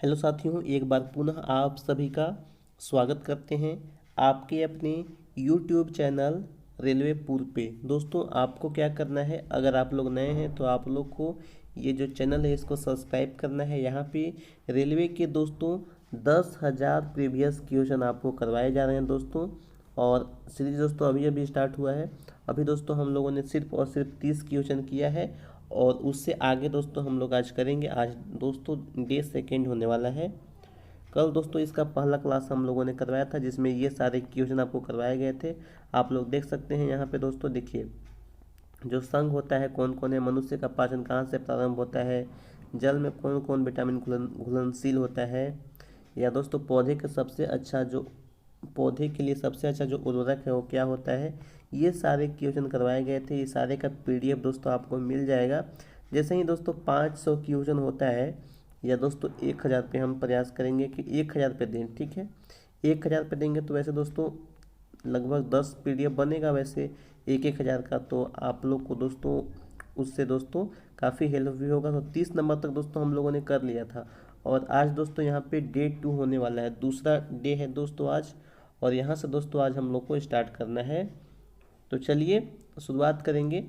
Hello साथियों, एक बार पुनः आप सभी का स्वागत करते हैं आपके अपने YouTube चैनल रेलवे पूर्व पे। दोस्तों, आपको क्या करना है, अगर आप लोग नए हैं तो आप लोग को ये जो चैनल है इसको सब्सक्राइब करना है। यहाँ पे रेलवे के दोस्तों 10,000 प्रीवियस क्वेश्चन आपको करवाए जा रहे हैं दोस्तों। और सीरीज दोस्तों अभी अभी स्टार्ट हुआ है। अभी दोस्तों हम लोगों ने सिर्फ और सिर्फ 30 क्वेश्चन किया है और उससे आगे दोस्तों हम लोग आज करेंगे। आज दोस्तों डे सेकेंड होने वाला है। कल दोस्तों इसका पहला क्लास हम लोगों ने करवाया था जिसमें ये सारे क्वेश्चन आपको करवाए गए थे। आप लोग देख सकते हैं यहाँ पे दोस्तों, देखिए जो संघ होता है कौन कौन है, मनुष्य का पाचन कहाँ से प्रारंभ होता है, जल में कौन कौन विटामिन घुलनशील होता है, या दोस्तों पौधे के लिए सबसे अच्छा जो उर्वरक है वो क्या होता है। ये सारे क्वेश्चन करवाए गए थे। ये सारे का पीडीएफ दोस्तों आपको मिल जाएगा। जैसे ही दोस्तों 500 क्वेश्चन होता है या दोस्तों 1,000 पे हम प्रयास करेंगे कि 1,000 पे दें, ठीक है। 1,000 पे देंगे तो वैसे दोस्तों लगभग 10 पीडीएफ बनेगा वैसे 1,000 का, तो आप लोग को दोस्तों उससे दोस्तों काफ़ी हेल्प भी होगा। तो 30 नंबर तक दोस्तों हम लोगों ने कर लिया था और आज दोस्तों यहाँ पे डे 2 होने वाला है, दूसरा डे है दोस्तों आज। और यहाँ से दोस्तों आज हम लोग को स्टार्ट करना है। तो चलिए शुरुआत करेंगे।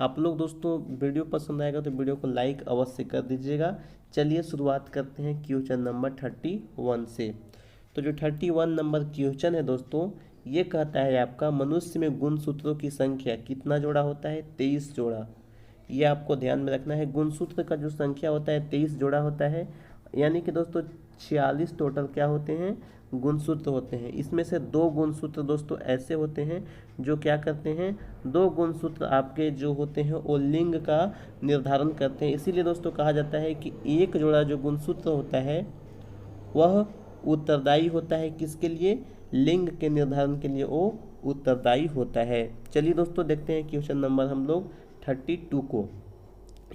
आप लोग दोस्तों वीडियो पसंद आएगा तो वीडियो को लाइक अवश्य कर दीजिएगा। चलिए शुरुआत करते हैं क्वेश्चन नंबर 31 से। तो जो 31 नंबर क्वेश्चन है दोस्तों, ये कहता है आपका मनुष्य में गुणसूत्रों की संख्या कितना जोड़ा होता है, 23 जोड़ा। ये आपको ध्यान में रखना है। गुणसूत्र का जो संख्या होता है 23 जोड़ा होता है, यानी कि दोस्तों 46 टोटल क्या होते हैं, गुणसूत्र होते हैं। इसमें से 2 गुणसूत्र दोस्तों ऐसे होते हैं जो क्या करते हैं, 2 गुणसूत्र आपके जो होते हैं वो लिंग का निर्धारण करते हैं। इसीलिए दोस्तों कहा जाता है कि एक जोड़ा जो गुणसूत्र होता है वह उत्तरदायी होता है किसके लिए, लिंग के निर्धारण के लिए वो उत्तरदायी होता है। चलिए दोस्तों देखते हैं क्वेश्चन नंबर हम लोग 32 को।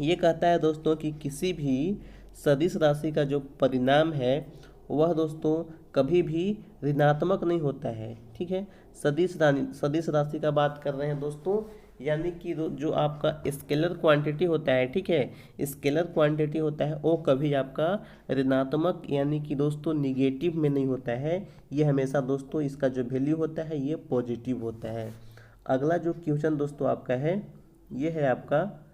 ये कहता है दोस्तों कि किसी भी सदिश राशि का जो परिणाम है वह दोस्तों कभी भी ऋणात्मक नहीं होता है, ठीक है। सदिश राशि का बात कर रहे हैं दोस्तों, यानी कि जो आपका स्केलर क्वांटिटी होता है, ठीक है, स्केलर क्वांटिटी होता है वो कभी आपका ऋणात्मक यानी कि दोस्तों निगेटिव में नहीं होता है। ये हमेशा दोस्तों इसका जो वैल्यू होता है ये पॉजिटिव होता है। अगला जो क्वेश्चन दोस्तों आपका है ये है आपका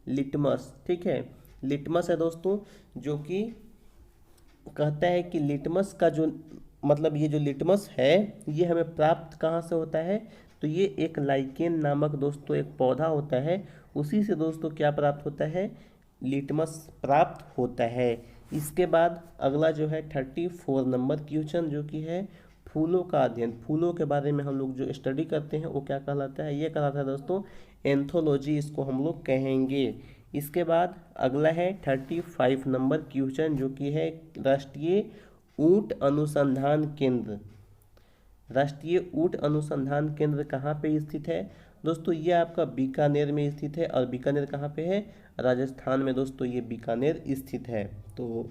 लिटमस, ठीक है। लिटमस है दोस्तों, जो कि कहता है कि लिटमस का जो मतलब ये जो लिटमस है ये हमें प्राप्त कहाँ से होता है, तो ये एक लाइकेन नामक दोस्तों एक पौधा होता है, उसी से दोस्तों क्या प्राप्त होता है, लिटमस प्राप्त होता है। इसके बाद अगला जो है 34 नंबर क्वेश्चन, जो कि है फूलों का अध्ययन। फूलों के बारे में हम लोग जो स्टडी करते हैं वो क्या कहलाता है, ये कहलाता है दोस्तों एंथोलॉजी, इसको हम लोग कहेंगे। इसके बाद अगला है 35 नंबर क्वेश्चन, जो कि है राष्ट्रीय ऊंट अनुसंधान केंद्र। राष्ट्रीय ऊंट अनुसंधान केंद्र कहाँ पे स्थित है दोस्तों, ये आपका बीकानेर में स्थित है। और बीकानेर कहाँ पे है, राजस्थान में दोस्तों ये बीकानेर स्थित है। तो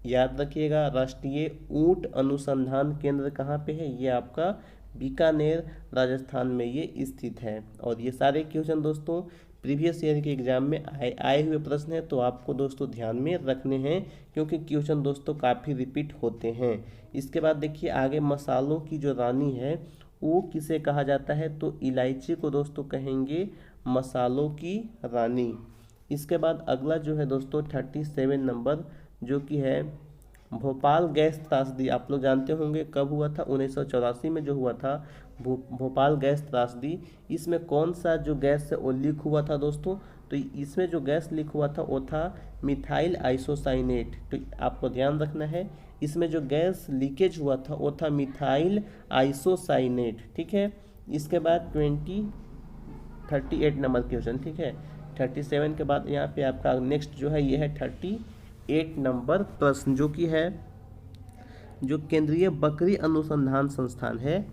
याद रखिएगा, राष्ट्रीय ऊंट अनुसंधान केंद्र कहाँ पे है, ये आपका बीकानेर राजस्थान में ये स्थित है। और ये सारे क्वेश्चन दोस्तों प्रीवियस ईयर के एग्जाम में आए हुए प्रश्न हैं, तो आपको दोस्तों ध्यान में रखने हैं क्योंकि क्वेश्चन दोस्तों काफ़ी रिपीट होते हैं। इसके बाद देखिए आगे, मसालों की जो रानी है वो किसे कहा जाता है, तो इलायची को दोस्तों कहेंगे मसालों की रानी। इसके बाद अगला जो है दोस्तों 37 नंबर, जो कि है भोपाल गैस त्रासदी। आप लोग जानते होंगे कब हुआ था, 1984 में जो हुआ था भोपाल गैस त्रासदी। इसमें कौन सा जो गैस है वो लीक हुआ था दोस्तों, तो इसमें जो गैस लीक हुआ था वो था मिथाइल आइसोसाइनेट। तो आपको ध्यान रखना है, इसमें जो गैस लीकेज हुआ था वो था मिथाइल आइसोसाइनेट, ठीक है। इसके बाद 38 नंबर क्वेश्चन, ठीक है। 37 के बाद यहाँ पे आपका नेक्स्ट जो है ये है 38 नंबर प्रश्न, जो कि है जो केंद्रीय बकरी अनुसंधान संस्थान है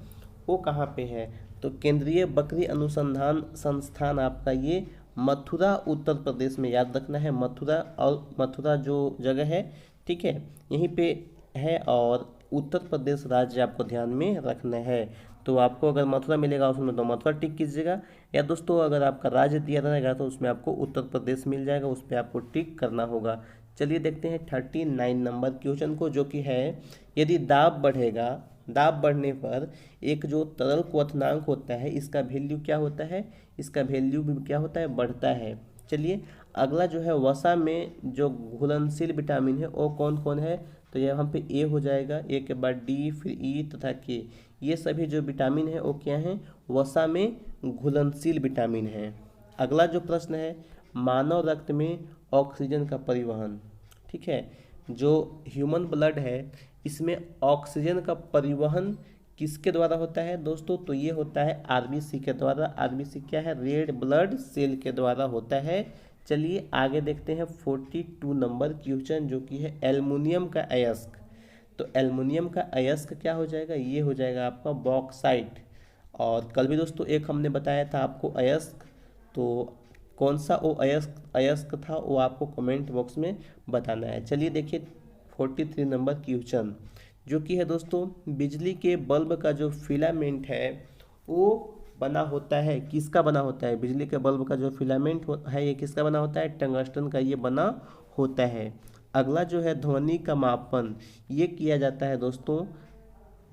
वो कहाँ पे है, तो केंद्रीय बकरी अनुसंधान संस्थान आपका ये मथुरा उत्तर प्रदेश में, याद रखना है मथुरा। और मथुरा जो जगह है, ठीक है, यहीं पे है। और उत्तर प्रदेश राज्य आपको ध्यान में रखना है। तो आपको अगर मथुरा मिलेगा उसमें तो मथुरा टिक कीजिएगा, या दोस्तों अगर आपका राज्य दिया रहेगा तो उसमें आपको उत्तर प्रदेश मिल जाएगा, उस पर आपको टिक करना होगा। चलिए देखते हैं 39 नंबर क्वेश्चन को, जो कि है यदि दाब बढ़ेगा, दाब बढ़ने पर एक जो तरल क्वथनांक होता है इसका वैल्यू क्या होता है, इसका वैल्यू भी क्या होता है, बढ़ता है। चलिए अगला जो है वसा में जो घुलनशील विटामिन है वो कौन कौन है, तो यहाँ पे ए हो जाएगा, ए के बाद डी, फिर ई तथा के। ये सभी जो विटामिन है वो क्या हैं, वसा में घुलनशील विटामिन है। अगला जो प्रश्न है, मानव रक्त में ऑक्सीजन का परिवहन, ठीक है, जो ह्यूमन ब्लड है इसमें ऑक्सीजन का परिवहन किसके द्वारा होता है दोस्तों, तो ये होता है आरबीसी के द्वारा। आरबीसी क्या है, रेड ब्लड सेल के द्वारा होता है। चलिए आगे देखते हैं 42 नंबर क्वेश्चन, जो कि है एल्युमिनियम का अयस्क। तो एल्युमिनियम का अयस्क क्या हो जाएगा, ये हो जाएगा आपका बॉक्साइट। और कल भी दोस्तों एक हमने बताया था आपको अयस्क, तो कौन सा वो अयस्क था वो आपको कमेंट बॉक्स में बताना है। चलिए देखिए 43 नंबर क्वेश्चन, जो कि है दोस्तों बिजली के बल्ब का जो फिलामेंट है वो बना होता है, किसका बना होता है, बिजली के बल्ब का जो फिलामेंट है ये किसका बना होता है, टंगस्टन का ये बना होता है। अगला जो है ध्वनि का मापन, ये किया जाता है दोस्तों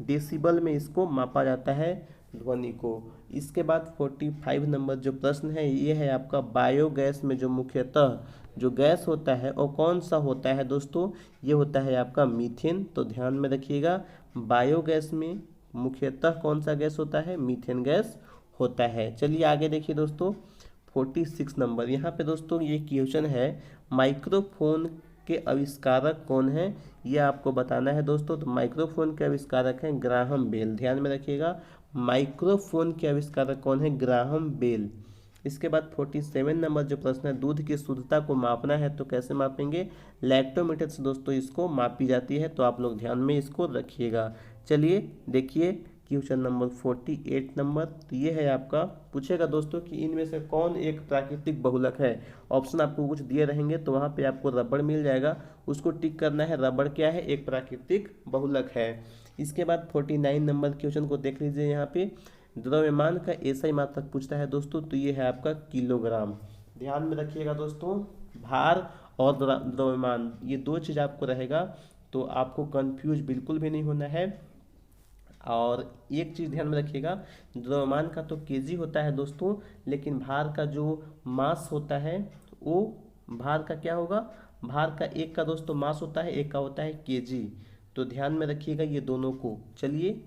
डेसिबल में, इसको मापा जाता है ध्वनि को। इसके बाद 45 नंबर जो प्रश्न है ये है आपका बायोगैस में जो मुख्यतः जो गैस होता है वो कौन सा होता है दोस्तों, ये होता है आपका मीथेन। तो ध्यान में रखिएगा बायोगैस में मुख्यतः कौन सा गैस होता है, मीथेन गैस होता है। चलिए आगे देखिए दोस्तों 46 नंबर, यहाँ पे दोस्तों ये क्वेश्चन है माइक्रोफोन के आविष्कारक कौन है, ये आपको बताना है दोस्तों। तो माइक्रोफोन के आविष्कारक हैं ग्राहम बेल, ध्यान में रखिएगा माइक्रोफोन के आविष्कारक कौन है, ग्राहम बेल। इसके बाद 47 नंबर जो प्रश्न है दूध की शुद्धता को मापना है तो कैसे मापेंगे, लैक्टोमीटर से दोस्तों इसको मापी जाती है, तो आप लोग ध्यान में इसको रखिएगा। चलिए देखिए क्वेश्चन नंबर 48 नंबर, तो ये है आपका, पूछेगा दोस्तों कि इनमें से कौन एक प्राकृतिक बहुलक है। ऑप्शन आपको कुछ दिए रहेंगे तो वहाँ पे आपको रबड़ मिल जाएगा, उसको टिक करना है, रबड़ क्या है, एक प्राकृतिक बहुलक है। इसके बाद 49 नंबर क्वेश्चन को देख लीजिए, यहाँ पे द्रव्यमान का एसआई मात्रक पूछता है दोस्तों, तो ये है आपका किलोग्राम। ध्यान में रखिएगा दोस्तों भार और द्रव्यमान ये दो चीज़ आपको रहेगा, तो आपको कंफ्यूज बिल्कुल भी नहीं होना है। और एक चीज़ ध्यान में रखिएगा, द्रव्यमान का तो केजी होता है दोस्तों, लेकिन भार का जो मास होता है वो भार का क्या होगा, भार का एक का दोस्तों मास होता है, एक का होता है केजी, तो ध्यान में रखिएगा ये दोनों को। चलिए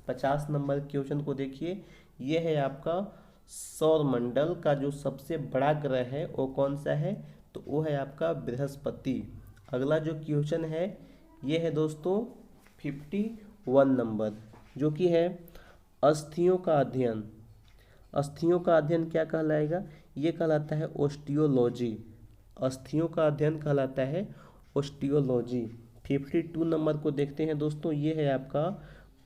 50 नंबर क्वेश्चन को देखिए, ये है आपका सौरमंडल का जो सबसे बड़ा ग्रह है वो कौन सा है, तो वो है आपका बृहस्पति। अगला जो क्वेश्चन है ये है दोस्तों 51 नंबर, जो कि है अस्थियों का अध्ययन। अस्थियों का अध्ययन क्या कहलाएगा, ये कहलाता है ओस्टियोलॉजी। अस्थियों का अध्ययन कहलाता है ओस्टियोलॉजी। 52 नंबर को देखते हैं दोस्तों, ये है आपका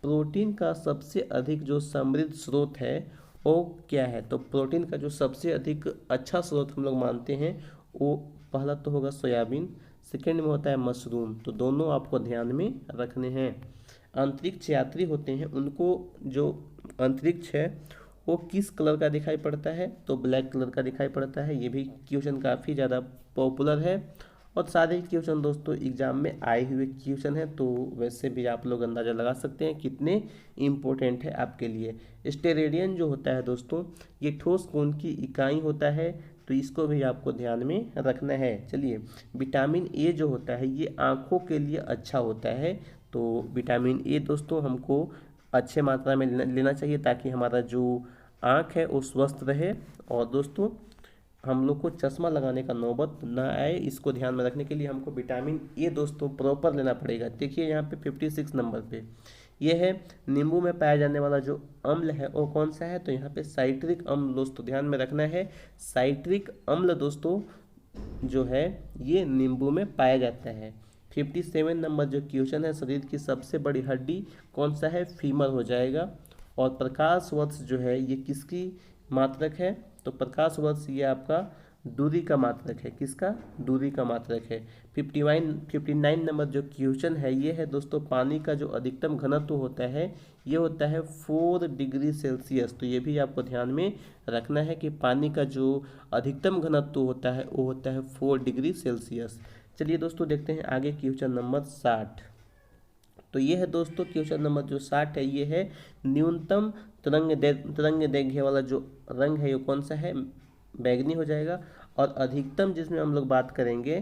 प्रोटीन का सबसे अधिक जो समृद्ध स्रोत है वो क्या है, तो प्रोटीन का जो सबसे अधिक अच्छा स्रोत हम लोग मानते हैं वो पहला तो होगा सोयाबीन, सेकेंड में होता है मशरूम, तो दोनों आपको ध्यान में रखने हैं। अंतरिक्ष यात्री होते हैं उनको जो अंतरिक्ष है वो किस कलर का दिखाई पड़ता है, तो ब्लैक कलर का दिखाई पड़ता है। ये भी क्वेश्चन काफ़ी ज़्यादा पॉपुलर है और सारे क्वेश्चन दोस्तों एग्जाम में आए हुए क्वेश्चन हैं, तो वैसे भी आप लोग अंदाज़ा लगा सकते हैं कितने इम्पोर्टेंट है आपके लिए। स्टेरेडियन जो होता है दोस्तों ये ठोस कोण की इकाई होता है, तो इसको भी आपको ध्यान में रखना है। चलिए विटामिन ए जो होता है ये आँखों के लिए अच्छा होता है, तो विटामिन ए दोस्तों हमको अच्छे मात्रा में लेना चाहिए ताकि हमारा जो आँख है वो स्वस्थ रहे और दोस्तों हम लोग को चश्मा लगाने का नौबत ना आए, इसको ध्यान में रखने के लिए हमको विटामिन ए दोस्तों प्रॉपर लेना पड़ेगा। देखिए यहाँ पे 56 नंबर पे ये है नींबू में पाया जाने वाला जो अम्ल है वो कौन सा है, तो यहाँ पे साइट्रिक अम्ल दोस्तों ध्यान में रखना है। साइट्रिक अम्ल दोस्तों जो है ये नींबू में पाया जाता है। 57 नंबर जो क्वेश्चन है शरीर की सबसे बड़ी हड्डी कौन सा है, फीमर हो जाएगा। और प्रकाश वर्ष जो है ये किसकी मात्रक है, तो प्रकाश वर्ष ये आपका दूरी का मात्रक है, किसका, दूरी का मात्रक है। 59 नंबर जो क्वेश्चन है ये है दोस्तों पानी का जो अधिकतम घनत्व होता है ये होता है 4 डिग्री सेल्सियस, तो ये भी आपको ध्यान में रखना है कि पानी का जो अधिकतम घनत्व होता है वो होता है 4 डिग्री सेल्सियस। चलिए दोस्तों देखते हैं आगे क्वेश्चन नंबर 60। तो ये है दोस्तों क्वेश्चन नंबर जो 60 है, ये है न्यूनतम तरंग दैर्घ्य वाला जो रंग है ये कौन सा है, बैगनी हो जाएगा। और अधिकतम जिसमें हम लोग बात करेंगे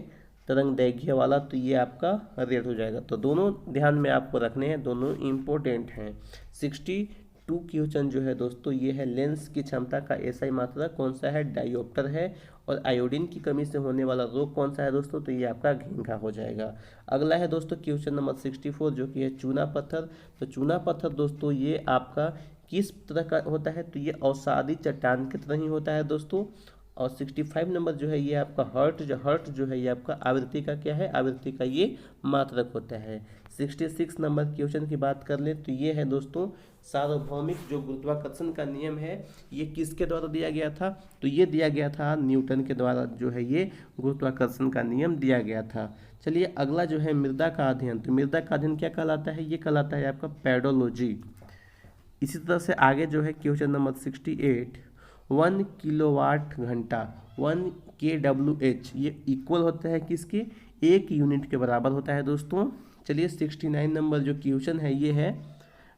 तरंग दैर्घ्य वाला, तो ये आपका रेड हो जाएगा। तो दोनों ध्यान में आपको रखने हैं, दोनों इम्पोर्टेंट हैं। 62 क्वेश्चन जो है दोस्तों ये है लेंस की क्षमता का एसआई मात्रा कौन सा है, डायोप्टर है। और आयोडीन की कमी से होने वाला रोग कौन सा है दोस्तों, तो ये आपका घिंघा हो जाएगा। अगला है दोस्तों क्वेश्चन नंबर 64 जो कि है चूना पत्थर। तो चूना पत्थर दोस्तों ये आपका किस तरह का होता है, तो ये अवसादी चट्टान की तरह ही होता है दोस्तों। और 65 नंबर जो है ये आपका हर्ट जो है ये आपका आवृत्ति का क्या है, आवृत्ति का ये मात्रक होता है। 66 नंबर क्वेश्चन की बात कर लें तो ये है दोस्तों सार्वभौमिक जो गुरुत्वाकर्षण का नियम है ये किसके द्वारा दिया गया था, तो ये दिया गया था न्यूटन के द्वारा जो है ये गुरुत्वाकर्षण का नियम दिया गया था। चलिए अगला जो है मृदा का अध्ययन। तो मृदा का अध्ययन क्या कहलाता है, ये कहलाता है आपका पेडोलॉजी। इसी तरह से आगे जो है क्वेश्चन नंबर 68, 1 किलोवाट घंटा 1 kWh ये इक्वल होता है किसके, 1 यूनिट के बराबर होता है दोस्तों। चलिए 69 नंबर जो क्वेश्चन है ये है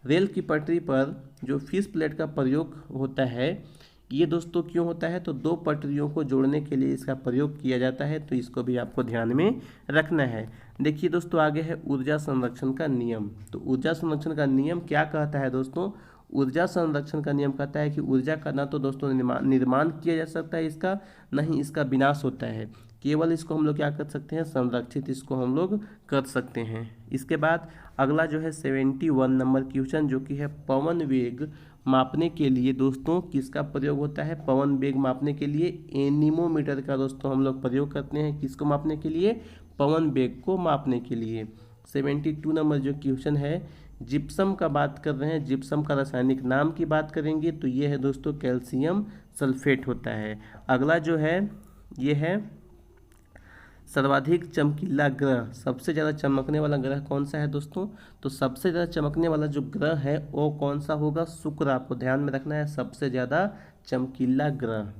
रेल की पटरी पर जो फिश प्लेट का प्रयोग होता है ये दोस्तों क्यों होता है, तो दो पटरियों को जोड़ने के लिए इसका प्रयोग किया जाता है। तो इसको भी आपको ध्यान में रखना है। देखिए दोस्तों आगे है ऊर्जा संरक्षण का नियम। तो ऊर्जा संरक्षण का नियम क्या कहता है दोस्तों, ऊर्जा संरक्षण का नियम कहता है कि ऊर्जा का ना तो दोस्तों निर्माण किया जा सकता है इसका, ना ही इसका विनाश होता है, केवल इसको हम लोग क्या कर सकते हैं, संरक्षित इसको हम लोग कर सकते हैं। इसके बाद अगला जो है 71 नंबर क्वेश्चन जो कि है पवन वेग मापने के लिए दोस्तों किसका प्रयोग होता है, पवन वेग मापने के लिए एनीमोमीटर का दोस्तों हम लोग प्रयोग करते हैं। किसको मापने के लिए, पवन वेग को मापने के लिए। 72 नंबर जो क्वेश्चन है जिप्सम का बात कर रहे हैं, जिप्सम का रासायनिक नाम की बात करेंगे तो ये है दोस्तों कैल्शियम सल्फेट होता है। अगला जो है ये है सर्वाधिक चमकीला ग्रह, सबसे ज़्यादा चमकने वाला ग्रह कौन सा है दोस्तों, तो सबसे ज़्यादा चमकने वाला जो ग्रह है वो कौन सा होगा, शुक्र। आपको ध्यान में रखना है सबसे ज़्यादा चमकीला ग्रह।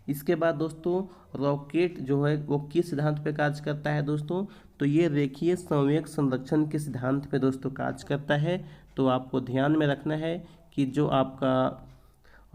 इसके बाद दोस्तों रॉकेट जो है वो किस सिद्धांत पे कार्य करता है दोस्तों, तो ये रेखीय संवेग संरक्षण के सिद्धांत पे दोस्तों कार्य करता है। तो आपको ध्यान में रखना है कि जो आपका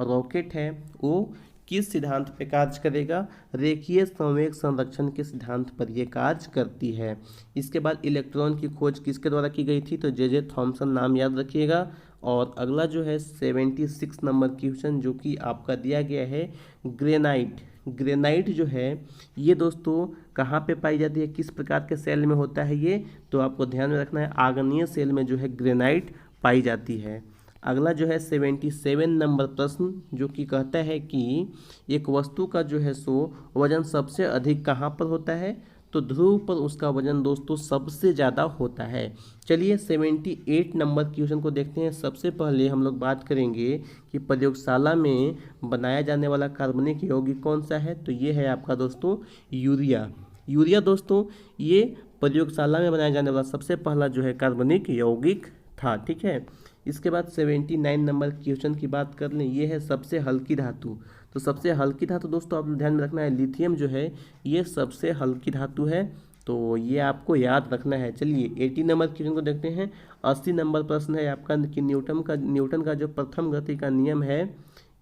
रॉकेट है वो किस सिद्धांत पे कार्य करेगा, रेखीय संवेग संरक्षण के सिद्धांत पर यह कार्य करती है। इसके बाद इलेक्ट्रॉन की खोज किसके द्वारा की गई थी, तो जे थॉमसन नाम याद रखिएगा। और अगला जो है 76 नंबर क्वेश्चन जो कि आपका दिया गया है ग्रेनाइट। ग्रेनाइट जो है ये दोस्तों कहाँ पे पाई जाती है, किस प्रकार के सेल में होता है ये, तो आपको ध्यान में रखना है आग्नेय सेल में जो है ग्रेनाइट पाई जाती है। अगला जो है 77 नंबर प्रश्न जो कि कहता है कि एक वस्तु का जो है सो वजन सबसे अधिक कहाँ पर होता है, तो ध्रुव पर उसका वजन दोस्तों सबसे ज़्यादा होता है। चलिए 78 नंबर क्वेश्चन को देखते हैं। सबसे पहले हम लोग बात करेंगे कि प्रयोगशाला में बनाया जाने वाला कार्बनिक यौगिक कौन सा है, तो ये है आपका दोस्तों यूरिया। यूरिया दोस्तों ये प्रयोगशाला में बनाया जाने वाला सबसे पहला जो है कार्बनिक यौगिक था, ठीक है। इसके बाद 79 नंबर क्वेश्चन की बात कर लें, ये है सबसे हल्की धातु। तो सबसे हल्की धातु दोस्तों आप ध्यान में रखना है लिथियम जो है ये सबसे हल्की धातु है, तो ये आपको याद रखना है। चलिए 80 नंबर क्वेश्चन को देखते हैं। 80 नंबर प्रश्न है आपका कि न्यूटन का जो प्रथम गति का नियम है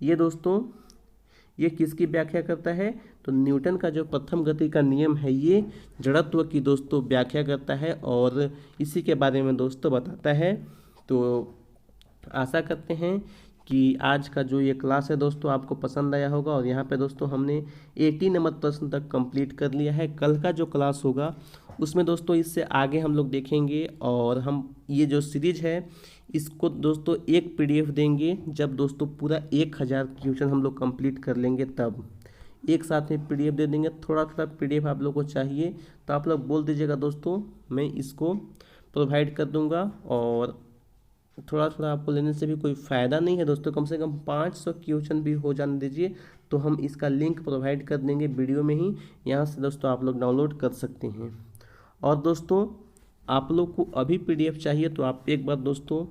ये दोस्तों ये किसकी व्याख्या करता है, तो न्यूटन का जो प्रथम गति का नियम है ये जड़त्व की दोस्तों व्याख्या करता है और इसी के बारे में दोस्तों बताता है। तो आशा करते हैं कि आज का जो ये क्लास है दोस्तों आपको पसंद आया होगा। और यहाँ पे दोस्तों हमने 80 नंबर प्रश्न तक कंप्लीट कर लिया है। कल का जो क्लास होगा उसमें दोस्तों इससे आगे हम लोग देखेंगे और हम ये जो सीरीज है इसको दोस्तों एक PDF देंगे जब दोस्तों पूरा 1000 क्वेश्चन हम लोग कंप्लीट कर लेंगे, तब एक साथ में PDF दे देंगे। थोड़ा थोड़ा PDF आप लोग को चाहिए तो आप लोग बोल दीजिएगा दोस्तों, मैं इसको प्रोवाइड कर दूँगा। और थोड़ा थोड़ा आपको लेने से भी कोई फ़ायदा नहीं है दोस्तों, कम से कम 500 क्वेश्चन भी हो जाने दीजिए, तो हम इसका लिंक प्रोवाइड कर देंगे वीडियो में ही, यहाँ से दोस्तों आप लोग डाउनलोड कर सकते हैं। और दोस्तों आप लोग को अभी PDF चाहिए तो आप एक बार दोस्तों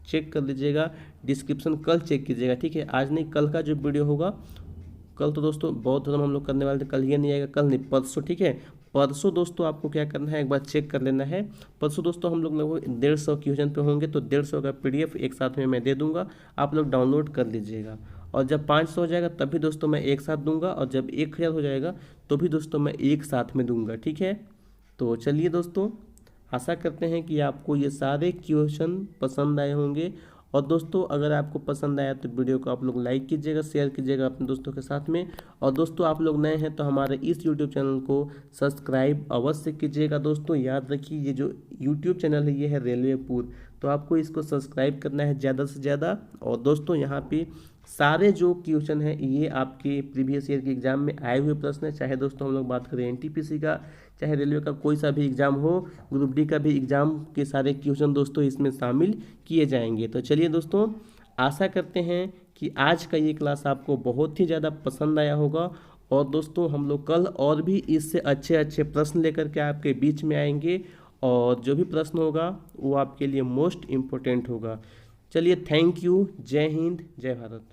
चेक कर लीजिएगा, डिस्क्रिप्शन कल चेक कीजिएगा, ठीक है। आज नहीं, कल का जो वीडियो होगा, कल तो दोस्तों बौद्ध धर्म हम लोग करने वाले थे, कल ये नहीं आएगा, कल नहीं परसों, ठीक है। परसों दोस्तों आपको क्या करना है, एक बार चेक कर लेना है। परसों दोस्तों हम लोग लगभग 150 क्वेश्चन पे होंगे, तो 150 का PDF एक साथ में मैं दे दूंगा, आप लोग डाउनलोड कर लीजिएगा। और जब 500 हो जाएगा तब भी दोस्तों मैं एक साथ दूंगा, और जब 1000 हो जाएगा तो भी दोस्तों मैं एक साथ में दूंगा, ठीक है। तो चलिए दोस्तों, आशा करते हैं कि आपको ये सारे क्वेश्चन पसंद आए होंगे। और दोस्तों अगर आपको पसंद आया तो वीडियो को आप लोग लाइक कीजिएगा, शेयर कीजिएगा अपने दोस्तों के साथ में। और दोस्तों आप लोग नए हैं तो हमारे इस यूट्यूब चैनल को सब्सक्राइब अवश्य कीजिएगा। दोस्तों याद रखिए, ये जो यूट्यूब चैनल है ये है रेलवेपुर, तो आपको इसको सब्सक्राइब करना है ज़्यादा से ज़्यादा। और दोस्तों यहाँ पे सारे जो क्वेश्चन है ये आपके प्रीवियस ईयर के एग्जाम में आए हुए प्रश्न है, चाहे दोस्तों हम लोग बात करें NTPC का, चाहे रेलवे का कोई सा भी एग्जाम हो, ग्रुप डी का भी एग्जाम के सारे क्वेश्चन दोस्तों इसमें शामिल किए जाएंगे। तो चलिए दोस्तों, आशा करते हैं कि आज का ये क्लास आपको बहुत ही ज़्यादा पसंद आया होगा। और दोस्तों हम लोग कल और भी इससे अच्छे अच्छे प्रश्न लेकर के आपके बीच में आएंगे, और जो भी प्रश्न होगा वो आपके लिए मोस्ट इम्पोर्टेंट होगा। चलिए, थैंक यू, जय हिंद, जय भारत।